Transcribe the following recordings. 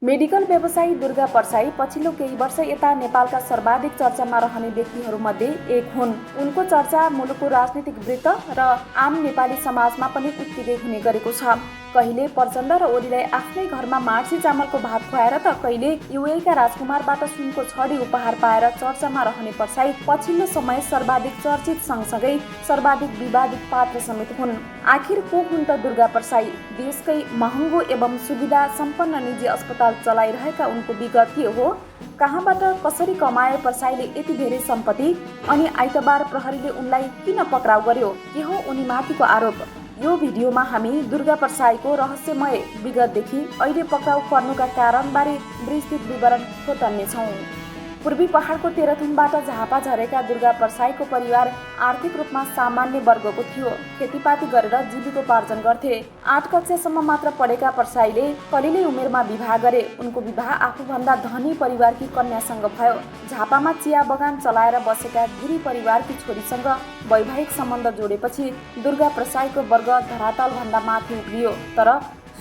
Medical व्यवसायी दुर्गा परसाई पछिल्लो केही वर्ष यता नेपालका सर्वाधिक चर्चामा रहने व्यक्तिहरूमध्ये एक हुन्। उनको चर्चा मुलुकको राजनीतिक वृत्त र आम नेपाली समाजमा पनि उत्तिकै हुने गरेको छ। कहिले प्रचण्ड र ओलीलाई आफ्नै घरमा मार्सी चामलको भात खुवाएर त कहिले युएका राजकुमारबाट सुनको छडी उपहार पाएर चर्चामा रहने परसाई पछिल्लो समय सर्वाधिक चर्चित सँगसँगै सर्वाधिक विवादित पात्र समेत हुन्। आखिर को हुन् त दुर्गा परसाई? देशकै महँगो एवं सुविधा सम्पन्न निजी अस्पताल चलाइरहेका उनको विगत के हो? कहाँबाट कसरी कमाए परसाईले यति धेरै सम्पत्ति? अनि आइतबार प्रहरीले उनलाई किन पक्राउ गर्यो? के हो उनीमाथिको आरोप? यो भिडियोमा हामी दुर्गा परसाईको रहस्यमय विगतदेखि अहिले पक्राउ पर्नुका कारणबारे विस्तृत विवरण खोतल्नेछौँ। पूर्वी पहाडको तेह्रथुमबाट झापा झरेका दुर्गा परसाईको परिवार आर्थिक रूपमा सामान्य वर्गको थियो। खेतीपाती गरेर जीविकोपार्जन गर्थे। 8 कक्षासम्म मात्र पढेका परसाईले कलिलै उमेरमा विवाह गरे। उनको विवाह आफूभन्दा धनी परिवारकी कन्यासँग भयो। झापामा चिया बगान चलाएर बसेका गिरी परिवारकी छोरीसँग वैवाहिक सम्बन्ध जोडेपछि दुर्गा परसाईको वर्ग धरातलभन्दा माथि उक्लियो। तर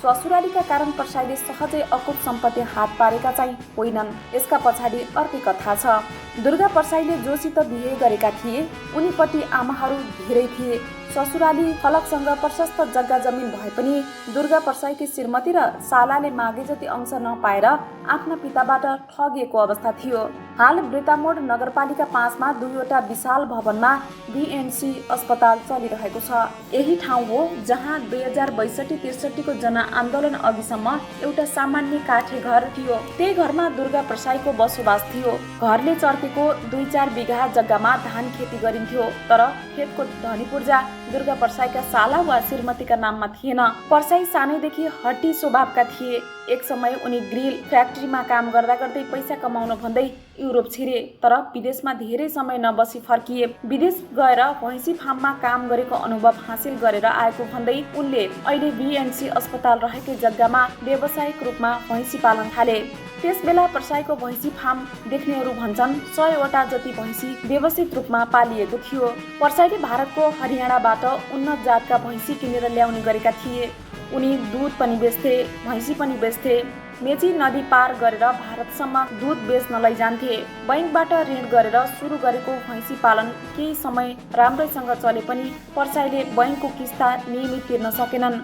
ससुरालीका कारण परसाईले सहजै अकुत सम्पत्ति हात पारेका चाहिँ होइनन्। यसका पछाडि अर्कै कथा छ। दुर्गा परसाईले जोसित बिहे गरेका थिए उनीपट्टि आमाहरू धेरै थिए। ससुराली फलकसँग प्रशस्त जग्गा जमिन भए पनि दुर्गा परसाईकी श्रीमती र सालाले मागे जति अंश नपाएर आफ्ना पिताबाट ठगिएको अवस्था थियो। हाल वृतामोड नगरपालिका 5 मा 2वटा विशाल भवनमा बीएनसी अस्पताल चलिरहेको छ। यही ठाउँ हो जहाँ 2062-63 को जनआन्दोलन अघिसम्म एउटा सामान्य काठे घर थियो। त्यही घरमा दुर्गा परसाईको बसोबास थियो। घरले चर्केको 2-4 बिघा जग्गामा धान खेती गरिन्थ्यो। तर खेतको धनी पूर्जा दुर्गा परसाईका साला वा श्रीमतीका नाममा थिएन। परसाई सानैदेखि हट्टी स्वभावका थिए। एक समय उनी ग्रिल फ्याक्ट्रीमा काम गर्दा गर्दै पैसा कमाउन भन्दै युरोप छिरे। तर विदेशमा धेरै समय नबसी फर्किए। विदेश गएर भैँसी फार्ममा काम गरेको अनुभव हासिल गरेर आएको भन्दै उनले अहिले बीएनसी अस्पताल रहेकै जग्गामा व्यावसायिक रूपमा भैँसी पालन थाले। त्यसबेला परसाईको भैँसी फार्म देख्नेहरू भन्छन् 100 वटा जति भैँसी व्यवस्थित रूपमा पालिएको थियो। परसाईले भारतको हरियाणाबाट उन्नत जातका भैँसी किनेर ल्याउने गरेका थिए। उनी दुध पनि बेच्थे, भैँसी पनि बेच्थे। मेची नदी पार गरेर भारतसम्म दुध बेच्न लैजान्थे। बैंकबाट ऋण गरेर सुरु गरेको भैँसी पालन केही समय राम्रैसँग चले पनि परसाईले बैंकको किस्ता नियमित तिर्न सकेनन्।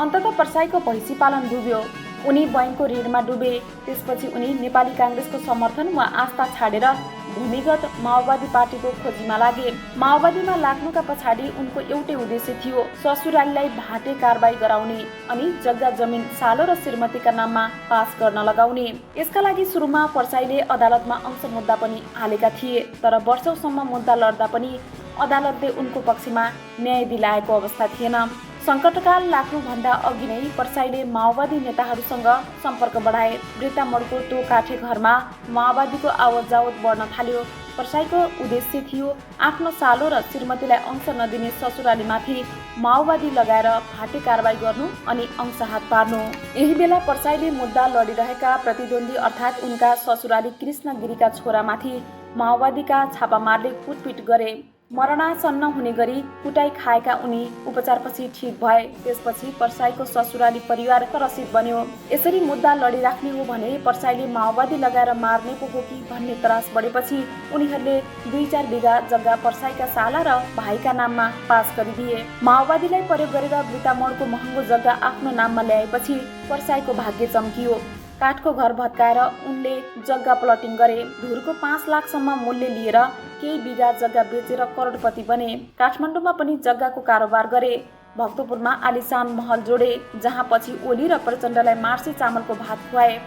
अन्ततः परसाईको भैँसी पालन डुब्यो। उनी बैंकको ऋणमा डुबे। त्यसपछि उनी नेपाली काङ्ग्रेसको समर्थन वा आस्था छाडेर भूमिगत माओवादी पार्टीको खोजीमा लागे। माओवादीमा लाग्नुका पछाडि उनको एउटै उद्देश्य थियो, ससुरालीलाई भाटे कारबाही गराउने अनि जग्गा जमिन सालो र श्रीमतीका नाममा पास गर्न लगाउने। यसका लागि सुरुमा परसाईले अदालतमा अंश मुद्दा पनि हालेका थिए। तर वर्षौसम्म मुद्दा लड्दा पनि अदालतले उनको पक्षमा न्याय दिलाएको अवस्था थिएन। सङ्कटकाल लाग्नुभन्दा अघि नै परसाईले माओवादी नेताहरूसँग सम्पर्क बढाए। वृत्तामोडको त्यो काठे घरमा माओवादीको आवत जावत बढ्न थाल्यो। परसाईको उद्देश्य थियो आफ्नो सालो र श्रीमतीलाई अंश नदिने ससुरालीमाथि माओवादी लगाएर भाटे कारबाही गर्नु अनि अंश हात पार्नु। यही बेला परसाईले मुद्दा लडिरहेका प्रतिद्वन्दी अर्थात् उनका ससुराली कृष्ण गिरीका छोरामाथि माओवादीका छापामारले कुटपिट गरे। मरणासन्न हुने गरी कुटाई खाएका उनी उपचारपछि ठिक भए। त्यसपछि परसाईको ससुराली परिवार त्रसित बन्यो। यसरी मुद्दा लडिराख्ने हो भने परसाईले माओवादी लगाएर मार्ने पो हो कि भन्ने त्रास बढेपछि उनीहरूले 2-4 बिघा जग्गा परसाईका साला र भाइका नाममा पास गरिदिए। माओवादीलाई प्रयोग गरेर वृत्तामोडको महँगो जग्गा आफ्नो नाममा ल्याएपछि परसाईको भाग्य चम्कियो। काठको घर भत्काएर उनले जग्गा प्लटिङ गरे। धुरको 5 लाखसम्म मूल्य लिएर केही बिघा जग्गा बेचेर करोडपति बने। काठमाडौँमा पनि जग्गाको कारोबार गरे। भक्तपुरमा आलिशान महल जोडे जहाँ पछि ओली र प्रचण्डलाई मार्सी चामलको भात खुवाए।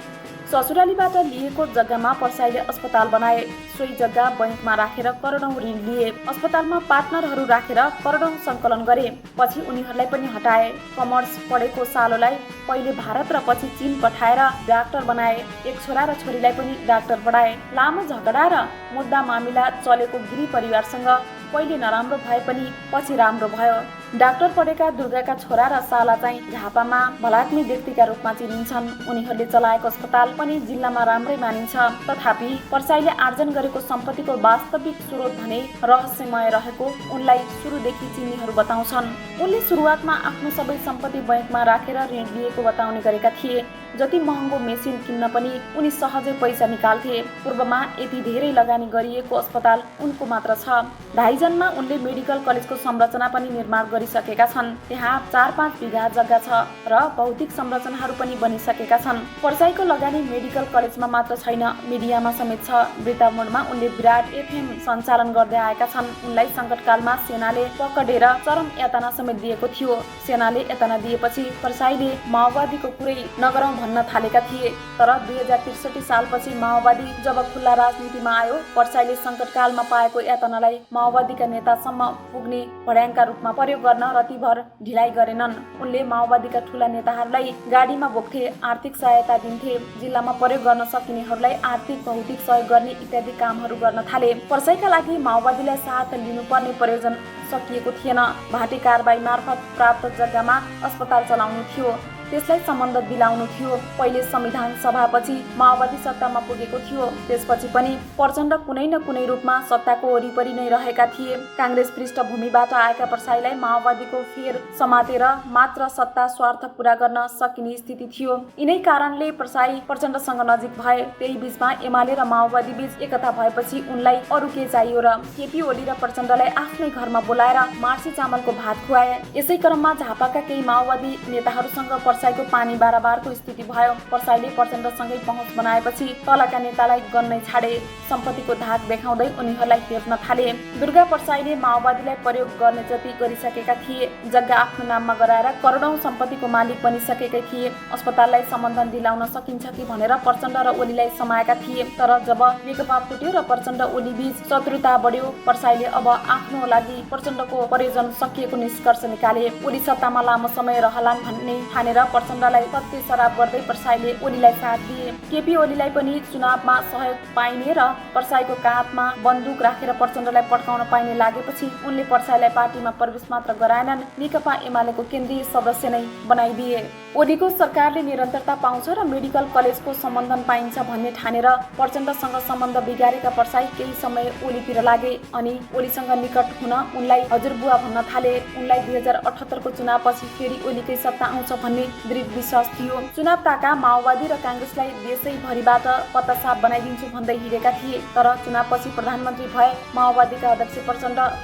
ससुरालीबाट लिएको जग्गामा परसाईले अस्पताल बनाए। सोही जग्गा बैंकमा राखेर करोडौं ऋण लिए। अस्पतालमा पार्टनरहरू राखेर करोडौं सङ्कलन गरे। पछि उनीहरूलाई पनि हटाए। कमर्स पढेको सालोलाई पहिले भारत र पछि चीन पठाएर डाक्टर बनाए। एक छोरा र छोरीलाई पनि डाक्टर पढाए। लामो झगडा र मुद्दा मामिला चलेको गिरी परिवारसँग पहिले नराम्रो भए पनि पछि राम्रो भयो। डाक्टर पढेका दुर्गाका छोरा र साला चाहिँ झापामा भलात्मी व्यक्तिका रूपमा चिनिन्छन्। उनीहरूले चलाएको अस्पताल पनि जिल्लामा राम्रै मानिन्छ। तथापि परसाईले आर्जन गरेको सम्पत्तिको वास्तविक स्रोत भने रहस्यमय रहेको उनलाई सुरुदेखि चिन्नेहरू बताउँछन्। उनले सुरुवातमा आफ्नो सबै सम्पत्ति बैंकमा राखेर ऋण लिएको बताउने गरेका थिए। जति महँगो मेसिन किन्न पनि उनी सहजै पैसा निकाल्थे। पूर्वमा यति धेरै लगानी गरिएको अस्पताल उनको मात्र छ। धाइजनमा उनले मेडिकल कलेजको संरचना पनि निर्माण गरिसकेका छन्। त्यहाँ 4-5 बिघा जग्गा छ र भौतिक संरचनाहरू पनि बनिसकेका छन्। पर्साईको लगानी मेडिकल कलेजमा मात्र छैन, मिडियामा समेत छ। वृत्तामोडमा उनले विराट एफएम सञ्चालन गर्दै आएका छन्। उनलाई सङ्कटकालमा सेनाले पकडेर चरम यातना समेत दिएको थियो। सेनाले यातना दिएपछि पर्साईले माओवादीको कुरै नगरौँ भन्न थालेका थिए। तर 2063 सालपछि माओवादी जब खुल्ला राजनीतिमा आयो, पर्साईले सङ्कटकालमा पाएको यातनालाई माओवादीका नेतासम्म पुग्ने भड्याङका रूपमा प्रयोग गर्न रतिभर ढिलाइ गरेनन्। उनले माओवादीका ठूला नेताहरूलाई गाडीमा बोक्थे, आर्थिक सहायता दिन्थे, जिल्लामा प्रयोग गर्न सकिनेहरूलाई आर्थिक भौतिक सहयोग गर्ने इत्यादि कामहरू गर्न थाले। पर्साईका लागि माओवादीलाई साथ लिनुपर्ने प्रयोजन सकिएको थिएन। भाटे कारबाही मार्फत प्राप्त जग्गामा अस्पताल चलाउनु थियो, त्यसलाई सम्बन्ध दिलाउनु थियो। पहिले संविधान सभापछि माओवादी सत्तामा पुगेको थियो, त्यसपछि पनि प्रचण्ड कुनै न कुनै रूपमा सत्ताको वरिपरि नै रहेका थिए। काङ्ग्रेस पृष्ठभूमिबाट आएका पर्साईलाई माओवादीको फेर समातेर मात्र सत्ता स्वार्थ पूरा गर्न सकिने स्थिति थियो। यिनै कारणले पर्साई प्रचण्डसँग नजिक भए। त्यही बीचमा एमाले र माओवादी बीच एकता भएपछि उनलाई अरू के चाहियो र? केपी ओली र प्रचण्डलाई आफ्नै घरमा बोलाएर मार्सी चामलको भात खुवाए। यसै क्रममा झापाका केही माओवादी नेताहरूसँग पर्साईको पानी बाराबारको स्थिति भयो। पर्साईले प्रचण्डसँगै पहुँच बनाएपछि तलका नेतालाई गन्नै छाडे। सम्पत्तिको धाक देखाउँदै उनीहरूलाई हेर्न थाले। दुर्गा पर्साईले माओवादीलाई प्रयोग गर्ने जति गरिसकेका थिए। जग्गा आफ्नो नाममा गराएर करोडौं सम्पत्तिको मालिक बनिसकेकै थिए। अस्पताललाई सम्बन्धन दिलाउन सकिन्छ कि भनेर प्रचण्ड र ओलीलाई समाएका थिए। तर जब नेकपा फुट्यो र प्रचण्ड ओली बीच शत्रुता बढ्यो, पर्साईले अब आफ्नो लागि प्रचण्डको प्रयोजन सकिएको निष्कर्ष निकाले। ओली सत्तामा लामो समय रहलान् भन्ने ठानेर प्रचण्डलाई सत्य सराप गर्दै पर्साईले ओलीलाई साथ दिए। केपी ओलीलाई पनि चुनावमा सहयोग पाइने र पर्साईको काँधमा बन्दुक राखेर प्रचण्डलाई पड्काउन पाइने लागेपछि उनले पर्साईलाई पार्टीमा प्रवेश मात्र गराएनन्, नेकपा एमालेको केन्द्रीय सदस्य नै बनाइदिए। ओलीको सरकारले निरन्तरता पाउँछ र मेडिकल कलेजको सम्बन्धन पाइन्छ भन्ने ठानेर प्रचण्डसँग सम्बन्ध बिगारेका पर्साई केही समय ओलीतिर लागे अनि ओलीसँग निकट हुन उनलाई हजुरबुवा भन्न थाले। उनलाई 2078 को चुनावपछि फेरि ओलीकै सत्ता आउँछ भन्ने दृढ विश्वास थियो। चुनाव ताका माओवादी र काङ्ग्रेसलाई देशैभरिबाट पत्तासाफ बनाइदिन्छु भन्दै हिँडेका थिए। तर चुनावपछि प्रधानमन्त्री भए माओवादीका अध्यक्ष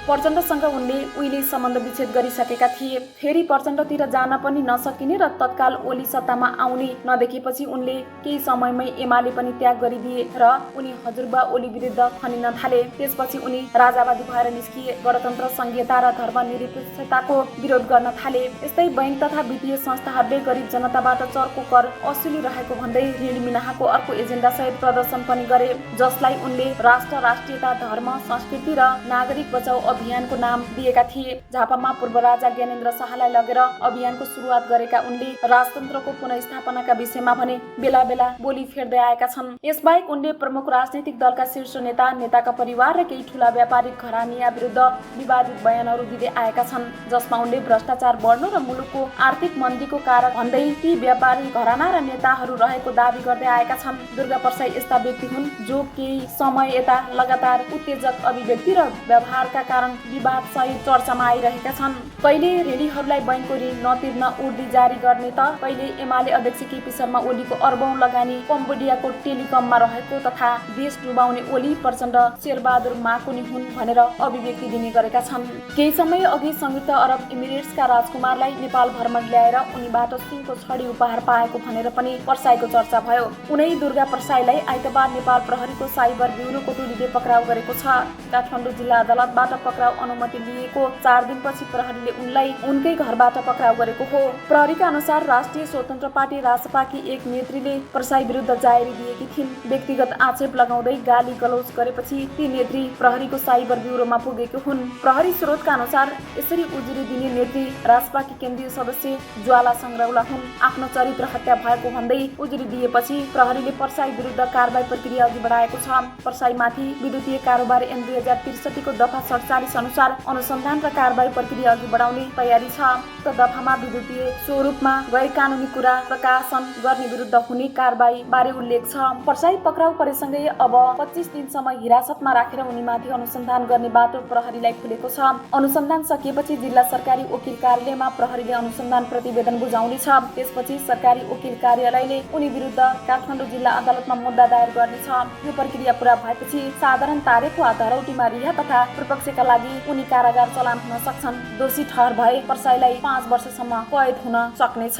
प्रचण्डसँग उनले उहिले सम्बन्ध विच्छेद गरिसकेका थिए। फेरि प्रचण्डतिर जान पनि नसकिने र तत्काल ओली सत्तामा आउने नदेखेपछि उनले केही समयमै एमाले पनि त्याग गरिदिए र उनी हजुरबा ओली विरुद्ध खनिन थाले। त्यसपछि उनी राजावादी भएर निस्किए, गणतन्त्र, संघीयता र धर्मनिरपेक्षताको विरोध गर्न थाले। यस्तै बैंक तथा वित्तीय संस्थाहरूले गरिब जनताबाट चर्को कर असुलिरहेको भन्दै ऋण मिनाहाको अर्को एजेन्डासहित प्रदर्शन पनि गरे, जसलाई उनले राष्ट्र, राष्ट्रियता, धर्म, संस्कृति र नागरिक बचाउ अभियानको नाम दिएका थिए। झापामा पूर्व राजा ज्ञानेन्द्र शाहलाई लगेर अभियानको सुरुवात गरेका उनले राजतन्त्रको पुनर्स्थापनाका विषयमा भने बेला बेला बोली फेर्दै आएका छन्। यसबाहेक उनले प्रमुख राजनीतिक दलका शीर्ष नेता, नेताका परिवार र केही ठूला व्यापारिक घरानिया विरुद्ध विवादित बयानहरू दिँदै आएका छन्, जसमा उनले भ्रष्टाचार बढ्नु र मुलुकको आर्थिक मन्दीको कारण भन्दै ती व्यापारी घराना र नेताहरू रहेको दावी गर्दै आएका छन्। दुर्गा पर्साई यस्ता व्यक्ति हुन् जो केही समय यता लगातार उत्तेजक अभिव्यक्ति र व्यवहारका कारण विवाद सहित चर्चामा आइरहेका छन्। कहिले ऋणीहरूलाई बैंकको ऋण नतिर्न उर्दी जारी गर्ने त कहिले एमाले अध्यक्ष केपी शर्मा ओलीको अर्बौं लगानी कम्बोडियाको टेलिकममा रहेको तथा देश डुबाउने ओली प्रचण्ड शेरबहादुर माकुनी हुन् भनेर अभिव्यक्ति दिने गरेका छन्। केही समय अघि संयुक्त अरब इमिरेट्सका राजकुमारलाई नेपाल भ्रमण ल्याएर उनीबाट सुनको छडी उपहार पाएको भनेर पनि पर्साईको चर्चा भयो। उनै दुर्गा पर्साईलाई आइतबार नेपाल प्रहरीको साइबर ब्युरोको टोलीले पक्राउ गरेको छ। काठमाडौँ जिल्ला अदालतबाट पक्राउ अनुमति लिएको 4 दिनपछि प्रहरीले उनलाई उनकै घरबाट पक्राउ गरेको हो। प्रहरीका अनुसार राष्ट्रिय स्वतन्त्र पार्टी रासपाकी एक नेत्रीले पर्साई विरुद्ध जाहेरी दिएकी थिइन्। व्यक्तिगत आक्षेप लगाउँदै गाली गलौज गरेपछि ती नेत्री प्रहरीको साइबर ब्युरोमा पुगेको हुन्। प्रहरी स्रोतका अनुसार यसरी उजुरी दिने नेत्री रासपाकी केन्द्रीय सदस्य ज्वाला संग्रौला हुन्। आफ्नो चरित्र हत्या भएको भन्दै उजुरी दिएपछि प्रहरीले पर्साई विरुद्ध कारबाही प्रक्रिया अघि बढाएको छ। पर्साईमाथि विद्युतीय कारोबार ऐन 2063 को दफा 47 अनुसार अनुसन्धान र कारबाही प्रक्रिया अघि बढाउने तयारी छ। उक्त दफामा विद्युतीय स्वरूपमा गैर कानुनी कुरा प्रकाशन गर्ने विरुद्ध हुने कारबाही बारे उल्लेख छ। पर्साई पक्राउ परेसँगै अब 25 दिनसम्म हिरासतमा राखेर उनीमाथि अनुसन्धान गर्ने बाटो प्रहरीलाई खुलेको छ। अनुसन्धान सकिएपछि जिल्ला सरकारी वकिल कार्यालयमा प्रहरीले अनुसन्धान प्रतिवेदन बुझाउने आउनेछ। त्यसपछि सरकारी वकिल कार्यालयले उनी विरुद्ध काठमाडौँ जिल्ला अदालतमा मुद्दा दायर गर्नेछ। यो प्रक्रिया पूरा भएपछि साधारण तारिख वा धरौटीमा रिहा तथा पूर्वपक्षका लागि उनी कारागार चलान हुन सक्छन्। दोषी ठहर भए पर्साईलाई 5 वर्षसम्म कैद हुन सक्नेछ।